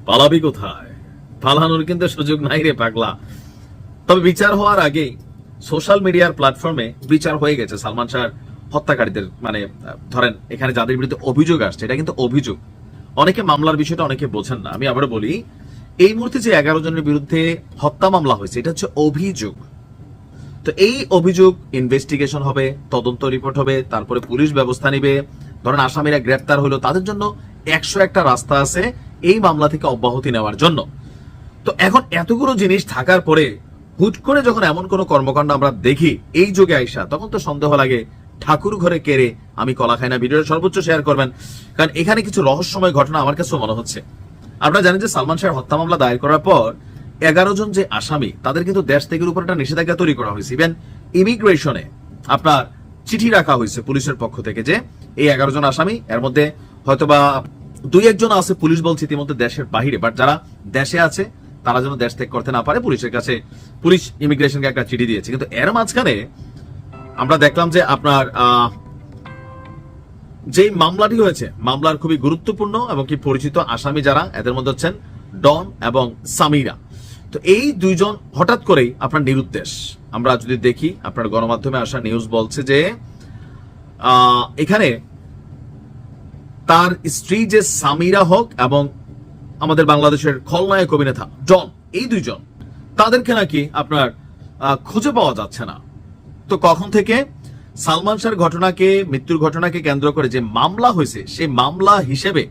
পালাবি কোথায়? পালানোর কিন্তু সুযোগ নাই রে পাগলা। তবে বিচার হওয়ার আগেই সোশ্যাল মিডিয়ার প্ল্যাটফর্মে বিচার হয়ে গেছে সালমান শাহর হত্যাকারীদের। মানে ধরেন এখানে যাদের বিরুদ্ধে অভিযোগ আসছে, এটা কিন্তু অভিযোগ। অনেকে মামলার বিষয়টা অনেকে বোঝেন না। আমি আবার বলি, এই মুহূর্তে যে 11 জনের বিরুদ্ধে হত্যা মামলা হয়েছে, এটা হচ্ছে অভিযোগ। তো এই অভিযোগ ইনভেস্টিগেশন হবে, তদন্ত রিপোর্ট হবে, তারপরে পুলিশ ব্যবস্থা নিবে। ধরেন আসামিরা গ্রেপ্তার হলো, তাদের জন্য 101টা রাস্তা আছে এই মামলা থেকে অব্যাহতি নেওয়ার জন্য। তো এখন এতগুলো জিনিস থাকার পরে হুট করে যখন এমন কোন কর্মকাণ্ড আমরা দেখি এই যুগে আইসা, তখন তো সন্দেহ লাগে ঠাকুর ঘরে কেড়ে আমি কলা খাই না। ভিডিওটা সর্বোচ্চ শেয়ার করবেন, কারণ এখানে কিছু রহস্যময় ঘটনা আমার কাছেও মনে হচ্ছে। আপনারা জানেন যে সালমান শাহর হত্যা মামলা দায়ের করার পর 11 জন যে আসামি, তাদের কিন্তু দেশ থেকে উপর একটা নিষেধাজ্ঞা তৈরি করা হয়েছে। ইভেন ইমিগ্রেশনে আপনার চিঠি রাখা হয়েছে পুলিশের পক্ষ থেকে যে এই 11 জন আসামি, এর মধ্যে হয়তোবা 2-1 জন আছে পুলিশ বলছে ইতিমধ্যে দেশের বাহিরে, বাট যারা দেশে আছে তারা যেন দেশ ত্যাগ করতে না পারে, পুলিশের কাছে পুলিশ ইমিগ্রেশনকে একটা চিঠি দিয়েছে। কিন্তু এর মাঝখানে আমরা দেখলাম যে আপনার যে মামলাটি হয়েছে, মামলার খুবই গুরুত্বপূর্ণ এবং কি পরিচিত আসামি যারা, এদের মধ্যে হচ্ছেন ডন এবং সামিরা। তো এই দুইজন হঠাৎ করেই আপনার নিরুদ্দেশ। আমরা যদি দেখি আপনার গণমাধ্যমে আসা নিউজ বলছে যে এখানে তার স্ত্রী যে সামিরা হক এবং আমাদের বাংলাদেশের খলনায়ক অভিনেতা ডন, এই দুইজন, তাদেরকে নাকি আপনার খুঁজে পাওয়া যাচ্ছে না। তো কখন থেকে সালমান শাহর ঘটনাকে, মৃত্যুর ঘটনাকে কেন্দ্র করে যে মামলা হয়েছে, সেই মামলা হিসেবে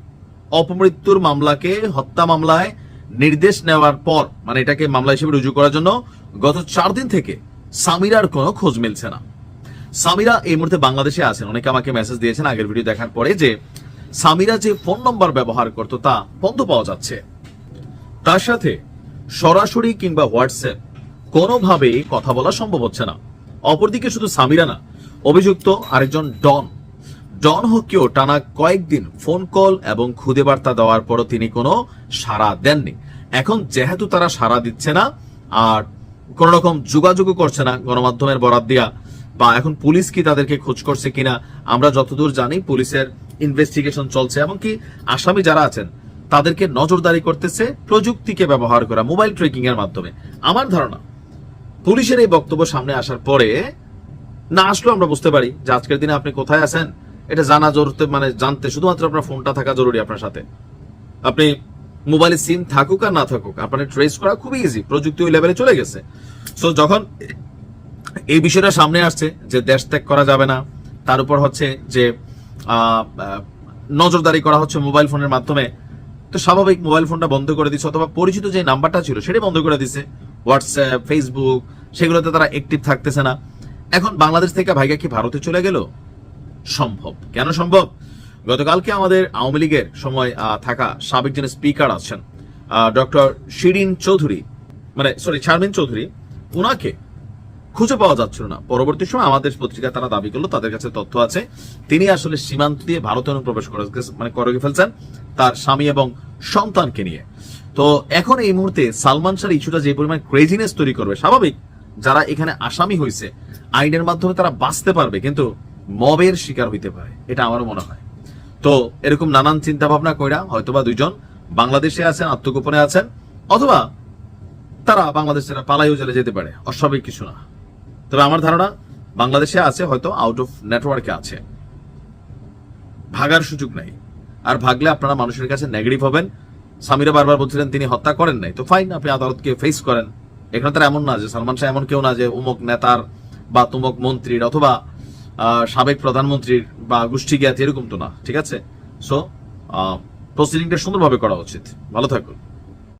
অপমৃত্যুর মামলাকে হত্যা মামলায় নির্দেশ নেওয়ার পর, মানে এটাকে মামলা হিসেবে রুজু করার জন্য গত 4 দিন থেকে সামিরার কোনো খোঁজ মিলছে না। সামিরা এই মুহূর্তে বাংলাদেশে আছেন। অনেকে আমাকে মেসেজ দিয়েছেন আগের ভিডিও দেখার পরে যে সামিরা যে ফোন নম্বর ব্যবহার করতো তা বন্ধ পাওয়া যাচ্ছে। তার সাথে সরাসরি কিংবা হোয়াটসঅ্যাপ কোনোভাবেই কথা বলা সম্ভব হচ্ছে না। অপরদিকে শুধু সামিরা না, অভিযুক্ত আরেকজন ডন হককেও টানা কয়েকদিন ফোন কল এবং খুদে বার্তা দেওয়ার পরও তিনি কোনো সাড়া দেননি। এখন যেহেতু তারা সাড়া দিচ্ছে না আর কোন রকম যোগাযোগও করছে না গণমাধ্যমের বরাত দিয়া, বা এখন পুলিশ কি তাদেরকে খোঁজ করছে কিনা, আমরা যতদূর জানি পুলিশের ইনভেস্টিগেশন চলছে এবং কি আসামি যারা আছেন তাদেরকে নজরদারি করতেছে প্রযুক্তিকে ব্যবহার করা, মোবাইল ট্রেকিং এর মাধ্যমে। আমার ধারণা পুলিশের এই বক্তব্য সামনে আসার পরে না আসলেও আমরা বুঝতে পারি যে আজকের দিনে আপনি কোথায় আছেন এটা জানা জরুরি, মানে জানতে শুধুমাত্র আপনার ফোনটা থাকা জরুরি আপনার সাথে। আপনি মোবাইলে সিম থাকুক আর না থাকুক, আপনার ট্রেস করা খুবই ইজি, প্রযুক্তি ওই লেভেলে চলে গেছে। সো যখন এই বিষয়টা সামনে আসছে যে দেশ ত্যাগ করা যাবে না, তার উপর হচ্ছে যে নজরদারি করা হচ্ছে মোবাইল ফোনের মাধ্যমে, তো স্বাভাবিক মোবাইল ফোনটা বন্ধ করে দিচ্ছে, অথবা পরিচিত যে নাম্বারটা ছিল সেটাই বন্ধ করে দিচ্ছে। হোয়াটসঅ্যাপ, ফেসবুক, সেগুলোতে তারা অ্যাক্টিভ থাকতেছে না। এখন বাংলাদেশ থেকে ভাইগা কি ভারতে চলে গেল? সম্ভব। কেন সম্ভব? গতকালকে আমাদের আওয়ামী লীগের সময় থাকা সাবেক যিনি স্পিকার আছেন ডক্টর শারমিন চৌধুরী, উনাকে খুঁজে পাওয়া যাচ্ছিল না। পরবর্তী সময় আমাদের পত্রিকায় তারা দাবি করলো তাদের কাছে তথ্য আছে তিনি আসলে সীমান্ত দিয়ে ভারতে অনুপ্রবেশ করে ফেলছেন তার স্বামী এবং সন্তানকে নিয়ে। তো এখন এই মুহূর্তে সালমান শাহর ইস্যুটা যে পরিমাণ ক্রেজিনেস তৈরি করবে, স্বাভাবিক যারা এখানে আসামি হয়েছে আইনের মাধ্যমে তারা বাঁচতে পারবে, কিন্তু মবের শিকার হইতে পারে, এটা আমারও মনে হয়। তো এরকম নানান চিন্তা ভাবনা কইরা হয়তোবা দুইজন বাংলাদেশে আছেন, আত্মগোপনে আছেন, অথবা তারা বাংলাদেশ ছেড়ে পালাইও চলে যেতে পারে, অস্বাভাবিক কিছু না। তবে আমার ধারণা বাংলাদেশে আছে, হয়তো আউট অফ নেটওয়ার্কে আছে, ভাগার সুযোগ নাই। আর ভাগলে আপনারা মানুষের কাছে নেগেটিভ হবেন। সামিরা বারবার বলছিলেন তিনি হত্যা করেন নাই, তো ফাইন, আপনি আদালতকে ফেস করেন। এখানে তারা এমন না যে সালমান শাহ এমন কেউ না যে উমুক নেতার বা তুমুক মন্ত্রীর অথবা সাবেক প্রধানমন্ত্রীর বা গোষ্ঠী জ্ঞাত, এরকম তো না, ঠিক আছে? সো প্রসিডিংটা সুন্দরভাবে করা উচিত। ভালো থাকুন।